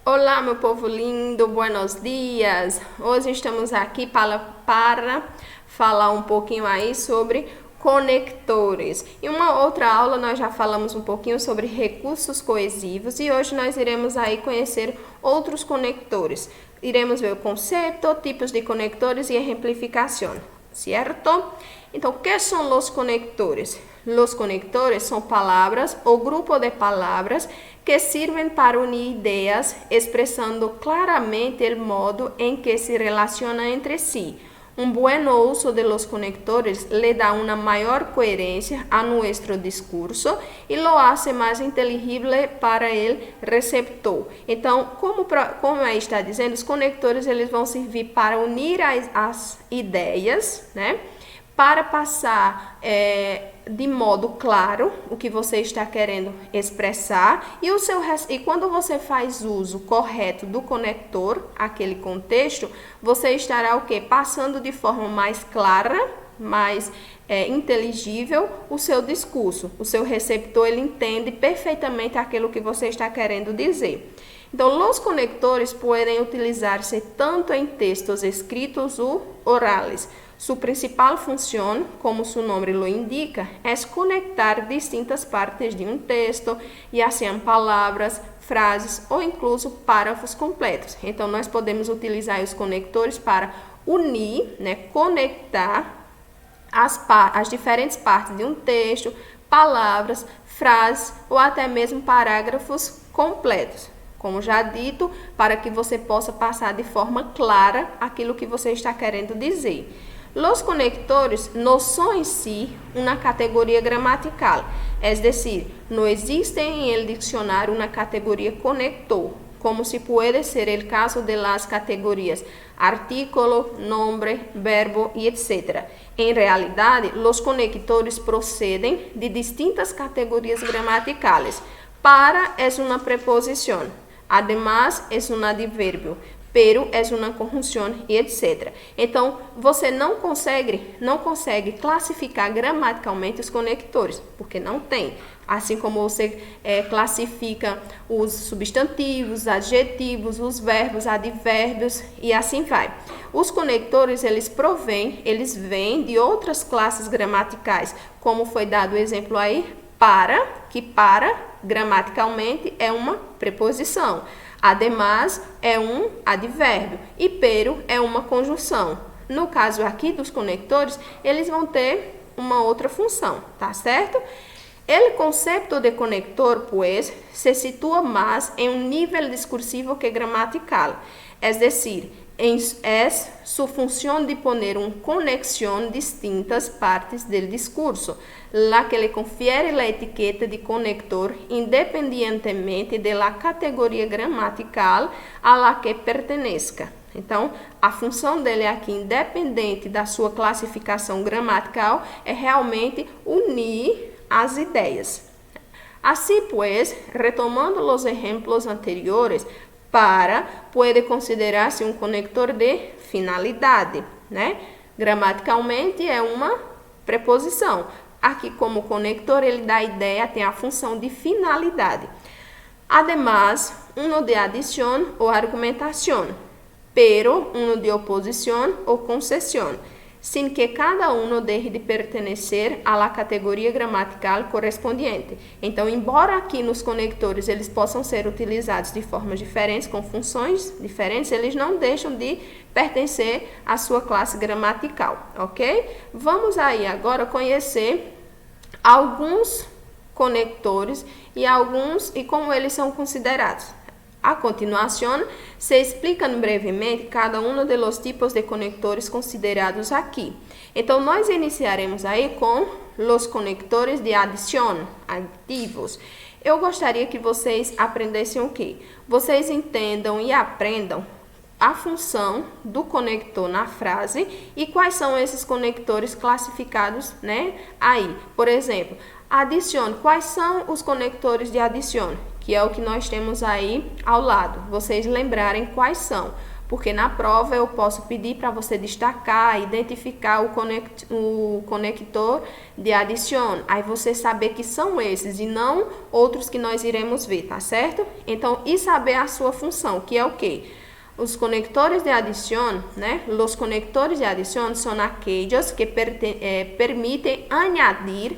Olá, meu povo lindo, buenos dias! Hoje estamos aqui para falar um pouquinho aí sobre conectores. Em uma outra aula nós já falamos um pouquinho sobre recursos coesivos e hoje nós iremos aí conhecer outros conectores. Iremos ver o conceito, tipos de conectores e exemplificação, certo? Então, o que são os conectores? Los conectores são palavras ou grupo de palavras que servem para unir ideias, expressando claramente o modo em que se relacionam entre si. Um buen uso de los conectores le da una mayor coherencia a nuestro discurso y lo hace más inteligible para el receptor. Então, como aí está dizendo, os conectores eles vão servir para unir as ideias, né? Para passar de modo claro o que você está querendo expressar e quando você faz uso correto do conector, aquele contexto, você estará o quê? Passando de forma mais clara, mais inteligível o seu discurso. O seu receptor ele entende perfeitamente aquilo que você está querendo dizer. Então, os conectores podem utilizar-se tanto em textos escritos ou orales. Su principal función, como su nombre lo indica, es conectar distintas partes de un texto, ya sean palabras, frases ou incluso parágrafos completos. Então, nós podemos utilizar os conectores para unir, né, conectar as diferentes partes de um texto, palavras, frases ou até mesmo parágrafos completos. Como já dito, para que você possa passar de forma clara aquilo que você está querendo dizer. Los conectores no son en sí una categoría gramatical, es decir, no existe en el diccionario una categoría conector, como si puede ser el caso de las categorías artículo, nombre, verbo y etc. En realidad, los conectores proceden de distintas categorías gramaticales. Para es una preposición, además es un adverbio, pero é uma conjunção e etc. Então, você não consegue classificar gramaticalmente os conectores, porque não tem. Assim como você classifica os substantivos, adjetivos, os verbos, advérbios e assim vai. Os conectores, eles vêm de outras classes gramaticais, como foi dado o exemplo aí, que para, gramaticalmente, é uma preposição. Además é um advérbio e pero é uma conjunção. No caso aqui dos conectores, eles vão ter uma outra função, tá certo? O conceito de conector, pues, se situa mais em um nível discursivo que gramatical, es decir, es su función de poner en conexión distintas partes del discurso, la que le confiere la etiqueta de conector independientemente de la categoria gramatical a la que pertenezca. Então, a função dele aqui, independente da sua classificação gramatical, é realmente unir as ideias. Assim, pues, retomando os exemplos anteriores, pode considerar-se um conector de finalidade, né? Gramaticalmente é uma preposição. Aqui, como conector, ele dá a ideia, tem a função de finalidade. Además, uno de adición ou argumentación, pero uno de oposición ou concessão, sin que cada uno deje de pertenecer a la categoria gramatical correspondiente. Então, embora aqui nos conectores eles possam ser utilizados de formas diferentes, com funções diferentes, eles não deixam de pertencer à sua classe gramatical, ok? Vamos aí agora conhecer alguns conectores e como eles são considerados. A continuação, se explica brevemente cada um dos tipos de conectores considerados aqui. Então, nós iniciaremos aí com os conectores de adição, aditivos. Eu gostaria que vocês aprendessem o quê? Vocês entendam e aprendam a função do conector na frase e quais são esses conectores classificados, né? Aí, por exemplo, adição. Quais são os conectores de adição? Que é o que nós temos aí ao lado. Vocês lembrarem quais são. porque na prova eu posso pedir para você destacar, identificar o conector de adição, aí você saber que são esses e não outros que nós iremos ver, tá certo? Então, e saber a sua função, que é o quê? Os conectores de adição, né? Os conectores de adição são aqueles que permitem añadir,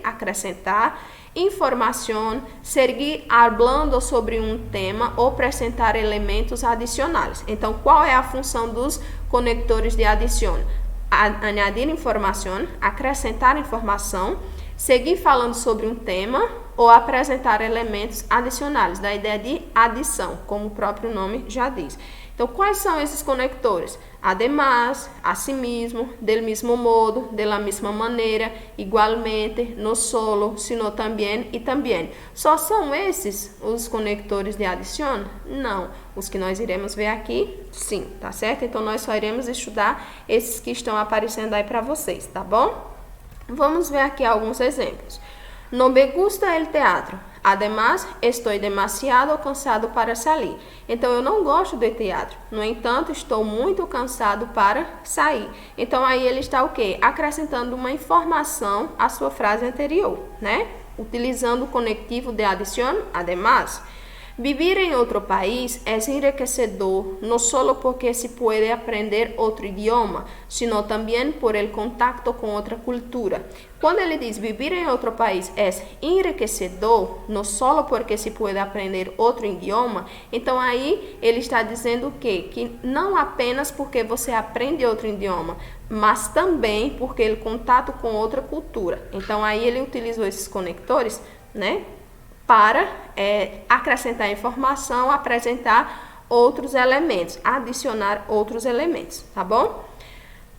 acrescentar informação, seguir falando sobre um tema ou apresentar elementos adicionais. Então, qual é a função dos conectores de adição? Añadir informação, acrescentar informação, seguir falando sobre um tema ou apresentar elementos adicionais, da ideia de adição, como o próprio nome já diz. Então, quais são esses conectores? Además, asimismo, del mismo modo, de la misma maneira, igualmente, no solo, sino também e também. Só são esses os conectores de adição? Não. Os que nós iremos ver aqui, sim, tá certo? Então, nós só iremos estudar esses que estão aparecendo aí para vocês, tá bom? Vamos ver aqui alguns exemplos. No me gusta el teatro. Además, estou demasiado cansado para sair. Então, eu não gosto de teatro. No entanto, estou muito cansado para sair. Então, aí ele está o quê? Acrescentando uma informação à sua frase anterior, né? Utilizando o conectivo de adição, además. Vivir em outro país é enriquecedor, não só porque se pode aprender outro idioma, sino também por el contacto com outra cultura. Quando ele diz viver em outro país é enriquecedor, não só porque se pode aprender outro idioma, então aí ele está dizendo o quê? Que não apenas porque você aprende outro idioma, mas também porque ele contato com outra cultura. Então aí ele utilizou esses conectores, né? Para acrescentar informação, apresentar outros elementos, adicionar outros elementos, tá bom?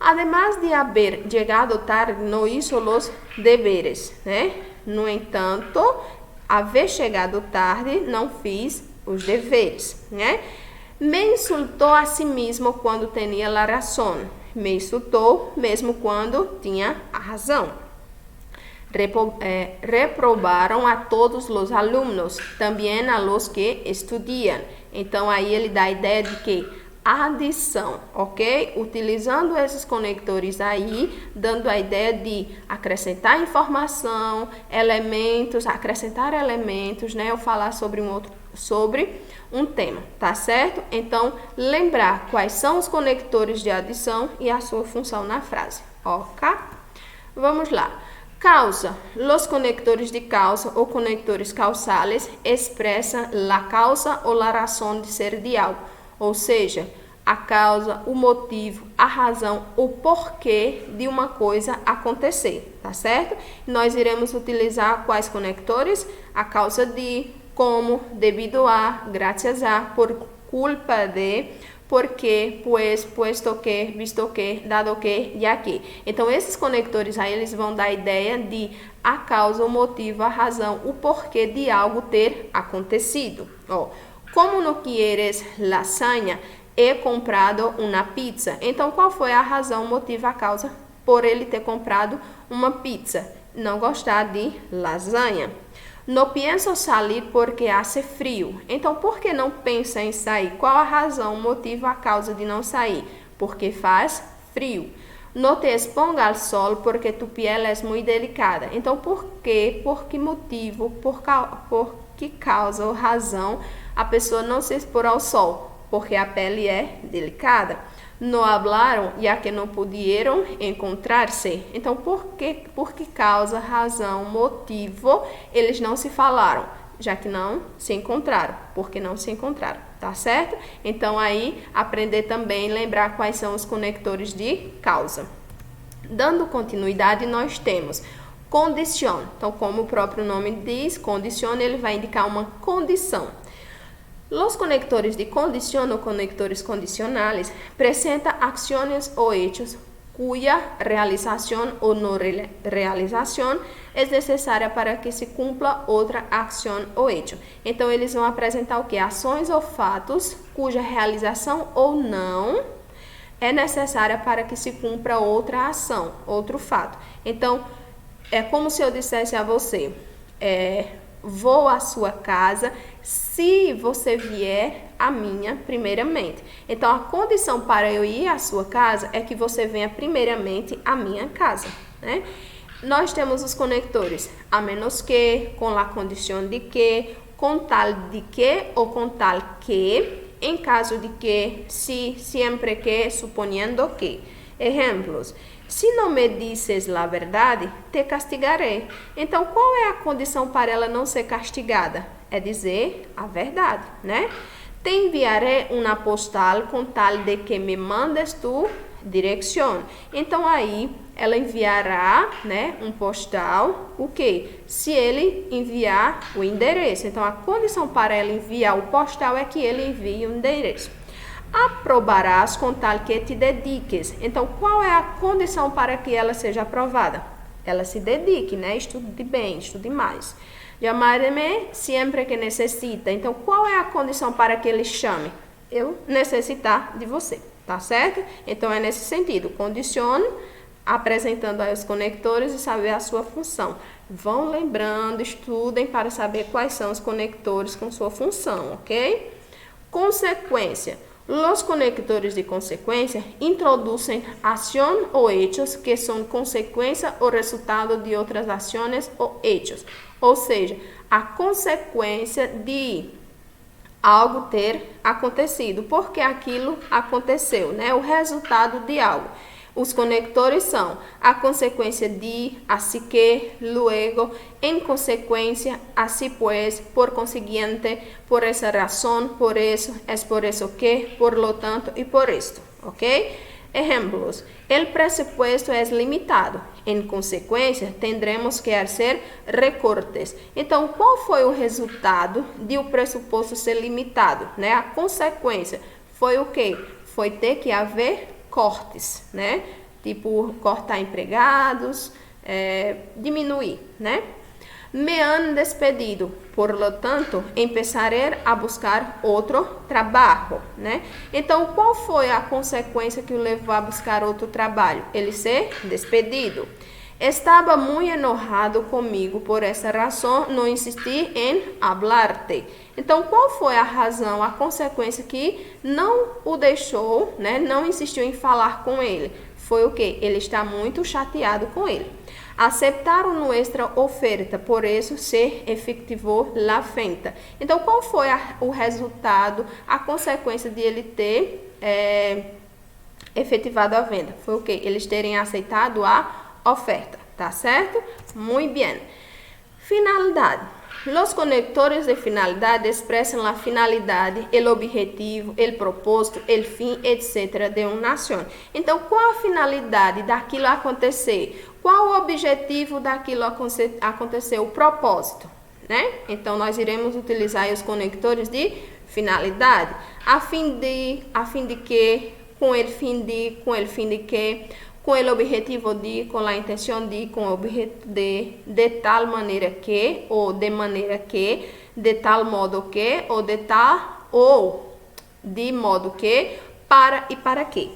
Además de haber llegado tarde, não hizo los deberes, né? No entanto, haver chegado tarde, não fiz os deveres, né? Me insultou a si mesmo quando tinha a razão. Me insultou mesmo quando tinha a razão. Reprobaram a todos os alunos, também a los que estudiam. Então, aí ele dá a ideia de que adição, ok? Utilizando esses conectores aí, dando a ideia de acrescentar informação, elementos, acrescentar elementos, né? Ou falar sobre um tema, tá certo? Então, lembrar quais são os conectores de adição e a sua função na frase, ok? Vamos lá. Causa. Los conectores de causa ou conectores causales expressam a causa ou a razão de ser de algo, ou seja, a causa, o motivo, a razão, o porquê de uma coisa acontecer, tá certo? Nós iremos utilizar quais conectores? A causa de, como, devido a, graças a, por culpa de, porque, pues, puesto que, visto que, dado que, já que. Então, esses conectores aí, eles vão dar a ideia de a causa, o motivo, a razão, o porquê de algo ter acontecido. Ó, como no quieres lasanha, he comprado uma pizza. Então, qual foi a razão, o motivo, a causa por ele ter comprado uma pizza? Não gostar de lasanha. Não penso sair porque hace frio. Então, por que não pensa em sair? Qual a razão, o motivo, a causa de não sair? Porque faz frio. Não te exponga ao sol porque tu piel é muito delicada. Então, por quê? Por que motivo? Por que causa ou razão a pessoa não se expor ao sol? Porque a pele é delicada. Não hablaram, já que não puderam encontrar-se. Então, por que causa, razão, motivo, eles não se falaram? Já que não se encontraram. Porque não se encontraram, tá certo? Então, aí, aprender também, lembrar quais são os conectores de causa. Dando continuidade, nós temos condição. Então, como o próprio nome diz, condição, ele vai indicar uma condição. Los conectores de condición o conectores condicionales presentan acciones o hechos cuya realización o no realización es necesária para que se cumpla outra ação ou hecho. Então, eles vão apresentar o que? Ações ou fatos cuja realização ou não é necessária para que se cumpra outra ação, outro fato. Então, é como se eu dissesse a você, vou à sua casa se você vier à minha primeiramente. Então, a condição para eu ir à sua casa é que você venha primeiramente à minha casa, né? Nós temos os conectores a menos que, com la condição de que, com tal de que ou com tal que, em caso de que, si, sempre que, suponiendo que. Exemplos. Se não me dices la verdade, te castigarei. Então, qual é a condição para ela não ser castigada? É dizer a verdade, né? Te enviaré uma postal com tal de que me mandes tu direção. Então, aí, ela enviará, né, um postal, o quê? Se ele enviar o endereço. Então, a condição para ela enviar o postal é que ele envie o endereço. Aprobarás com tal que te dediques. Então, qual é a condição para que ela seja aprovada? Ela se dedique, né? Estude bem, estude mais. Llamarme sempre que necessita. Então, qual é a condição para que ele chame? Eu necessitar de você, tá certo? Então, é nesse sentido. Condicione, apresentando aí os conectores e saber a sua função. Vão lembrando, estudem para saber quais são os conectores com sua função, ok? Consequência. Los conectores de consequência introduzem ação ou hechos que são consequência ou resultado de outras ações ou hechos. Ou seja, a consequência de algo ter acontecido, porque aquilo aconteceu, né? O resultado de algo. Os conectores são a consequência de, así que, luego, en consecuencia, así pues, por consiguiente, por esa razón, por eso, es por eso que, por lo tanto y por esto, ¿ok? Ejemplos. El presupuesto es limitado. En consequência, tendremos que hacer recortes. Então, qual foi o resultado de o pressuposto ser limitado, né? A consequência foi o quê? Foi ter que haver cortes, né? Tipo, cortar empregados, diminuir, né? Me han despedido, por lo tanto, empezaré a buscar outro trabalho, né? Então, qual foi a consequência que o levou a buscar outro trabalho? Ele ser despedido. Estava muito enojado comigo, por essa razão não insisti em hablarte. Então, qual foi a razão, a consequência que não o deixou, né? Não insistiu em falar com ele? Foi o quê? Ele está muito chateado com ele. Aceptaram nossa oferta, por isso se efetivou la venta. Então, qual foi o resultado, a consequência de ele ter efetivado a venda? Foi o quê? Eles terem aceitado a oferta, tá certo? Muito bem. Finalidade. Os conectores de finalidade expressam a finalidade, o objetivo, o propósito, o fim, etc. de uma ação. Então, qual a finalidade daquilo acontecer? Qual o objetivo daquilo acontecer? O propósito, né? Então, nós iremos utilizar os conectores de finalidade, a fim de que, com o fim de que, com o objetivo de, com a intenção de, com o objeto de tal maneira que, ou de maneira que, de tal modo que, ou de tal, ou de modo que, para e para que.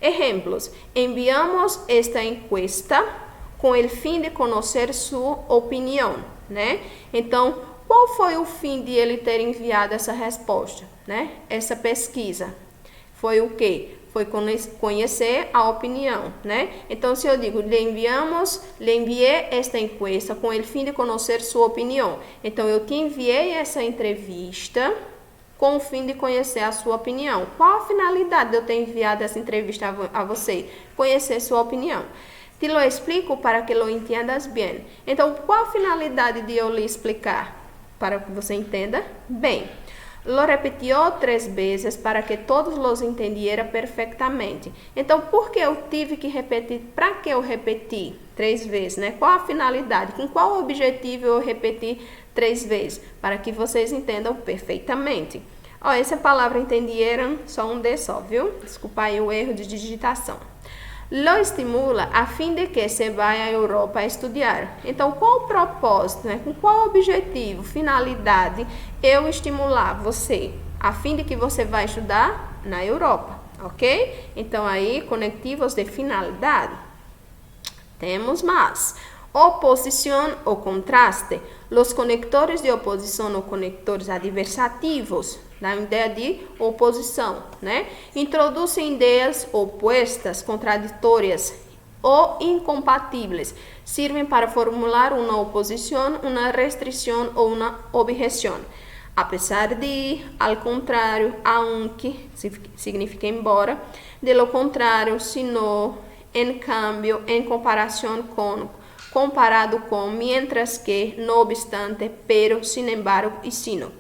Exemplos. Enviamos esta encuesta com o fim de conhecer sua opinião, né? Então, qual foi o fim de ele ter enviado essa resposta, né? Essa pesquisa. Foi o quê? Foi conhecer a opinião, né? Então, se eu digo, lhe enviei esta encuesta com o fim de conhecer sua opinião. Então, eu te enviei essa entrevista com o fim de conhecer a sua opinião. Qual a finalidade de eu ter enviado essa entrevista a você? Conhecer sua opinião. Te lo explico para que lo entiendas bem. Então, qual a finalidade de eu lhe explicar? Para que você entenda bem. Lo repetió 3 vezes para que todos los entendieran perfeitamente. Então, por que eu tive que repetir? Para que eu repeti 3 vezes, né? Qual a finalidade? Com qual objetivo eu repeti 3 vezes? Para que vocês entendam perfeitamente. Ó, essa palavra entendieram, só um D só, viu? Desculpa aí o erro de digitação. Lo estimula a fim de que se vá à Europa a estudar. Então, qual o propósito, né? Com qual objetivo, finalidade eu estimular você a fim de que você vá estudar na Europa, ok? Então, aí, conectivos de finalidade. Temos mais. Oposición o contraste. Los conectores de oposição ou conectores adversativos dá ideia de oposição, né? Introduzem ideias opostas, contraditórias ou incompatíveis. Servem para formular uma oposição, uma restrição ou uma objeção. A pesar de, al contrário, aunque, significa embora, de lo contrário, sino, en cambio, en comparação com, comparado com, mientras que, no obstante, pero, sin embargo e sino.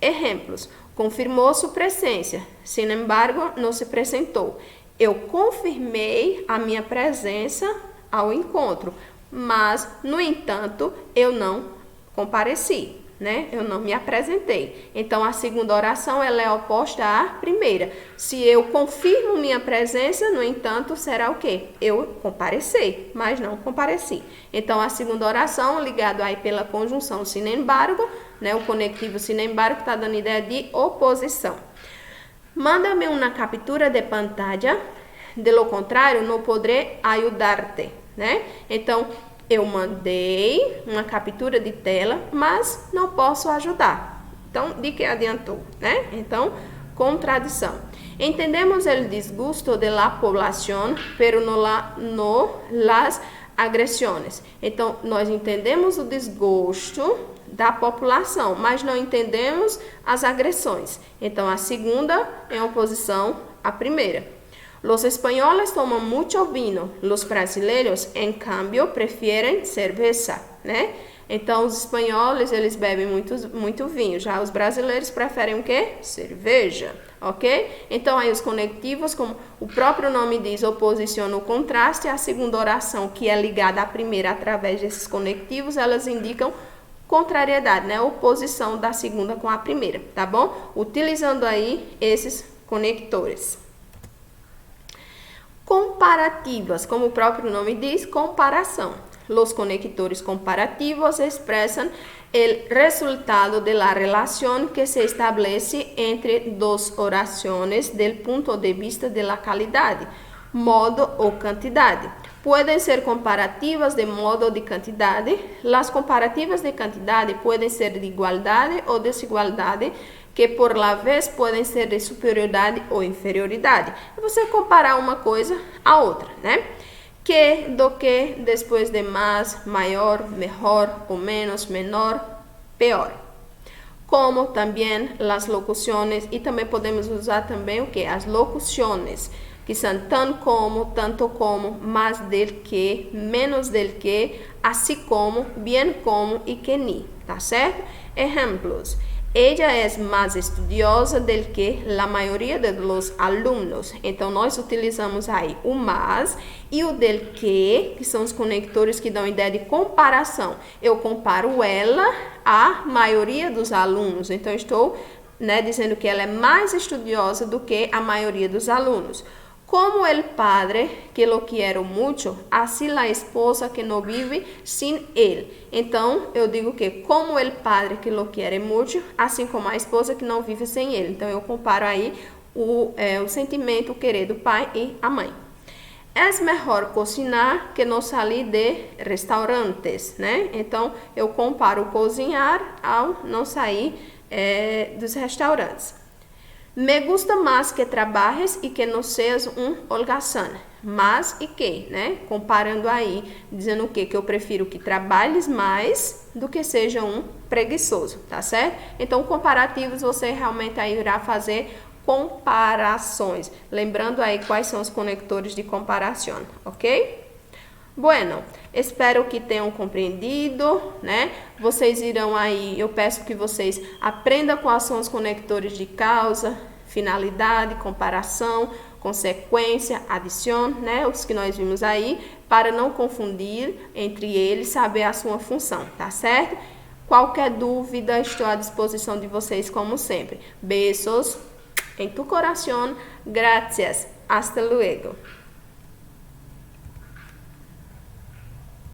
Exemplos: confirmou sua presença, sin embargo, não se apresentou. Eu confirmei a minha presença ao encontro, mas, no entanto, eu não compareci, né? Eu não me apresentei. Então, a segunda oração ela é oposta à primeira. Se eu confirmo minha presença, no entanto, será o quê? Eu compareci, mas não compareci. Então, a segunda oração, ligado aí pela conjunção sin embargo, né? O conectivo sin embargo está dando ideia de oposição. Mándame uma captura de pantalla, de lo contrário, não poderei ajudar-te, né? Então, eu mandei uma captura de tela, mas não posso ajudar. Então, de que adiantou, né? Então, contradição. Entendemos o desgosto de la población, pero no las agresiones. Então, nós entendemos o desgosto da população, mas não entendemos as agressões. Então, a segunda é oposição à primeira. Los españoles toman mucho vino, los brasileños, en cambio, prefieren cerveza, né? Então, os espanhóis, eles bebem muito vinho, já os brasileiros preferem o quê? Cerveja, ok? Então, aí os conectivos, como o próprio nome diz, oposição ou contraste, a segunda oração, que é ligada à primeira através desses conectivos, elas indicam contrariedade, né? Oposição da segunda com a primeira, tá bom? Utilizando aí esses conectores. Comparativas, como o próprio nome diz, comparação. Los conectores comparativos expresan el resultado de la relación que se establece entre dos oraciones del punto de vista de la calidad, modo o cantidad. Pueden ser comparativas de modo o de cantidad. Las comparativas de cantidad pueden ser de igualdad o desigualdad, que por la vez podem ser de superioridade ou inferioridade. É você comparar uma coisa a outra, né? Que, do que, depois de mais, maior, melhor, ou menos, menor, pior. Como também as locuções, e também podemos usar também o que? As locuções, que são tanto como, mais del que, menos del que, assim como, bien como e que ni, tá certo? Exemplos. Ella é mais estudiosa do que a maioria dos alunos. Então, nós utilizamos aí o mais e o del que são os conectores que dão ideia de comparação. Eu comparo ela à maioria dos alunos. Então, estou, né, dizendo que ela é mais estudiosa do que a maioria dos alunos. Como el padre que lo quiero mucho, assim la esposa que no vive sin él. Então, eu digo que como el padre que lo quiere mucho, assim como a esposa que não vive sem ele. Então, eu comparo aí o sentimento, o querer do pai e a mãe. É melhor cozinhar que não salir de restaurantes, né? Então, eu comparo cozinhar ao não sair dos restaurantes. Me gusta mais que trabalhes e que não seas um holgazán. Mas e que, né? Comparando aí, dizendo o quê? Que eu prefiro que trabalhes mais do que seja um preguiçoso, tá certo? Então, comparativos, você realmente aí irá fazer comparações. Lembrando aí quais são os conectores de comparação, ok? Bueno, espero que tenham compreendido, né? Vocês irão aí, eu peço que vocês aprendam quais são os conectores de causa, finalidade, comparação, consequência, adição, né? Os que nós vimos aí, para não confundir entre eles, saber a sua função, tá certo? Qualquer dúvida, estou à disposição de vocês como sempre. Beijos em tu coração, gracias, hasta luego.